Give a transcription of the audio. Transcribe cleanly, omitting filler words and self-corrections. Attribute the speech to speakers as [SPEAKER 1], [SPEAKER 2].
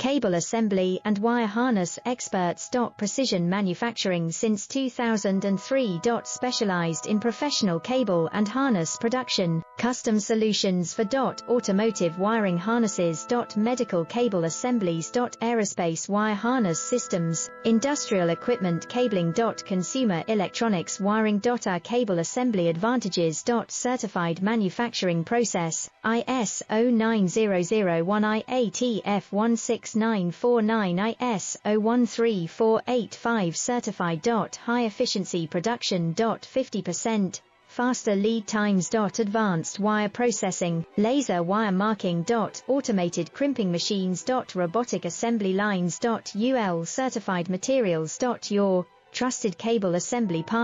[SPEAKER 1] Cable assembly and wire harness experts. Precision manufacturing since 2003. Specialized in professional cable and harness production, custom solutions for automotive wiring harnesses. Medical cable assemblies. Aerospace wire harness systems, industrial equipment cabling. Consumer electronics wiring. Our cable assembly advantages. Certified manufacturing process, ISO 9001 IATF 16949 ISO 13485 certified. High efficiency production. 50% faster lead times. Advanced wire processing, laser wire marking. Automated crimping machines. Robotic assembly lines. UL certified materials. Your trusted cable assembly partner.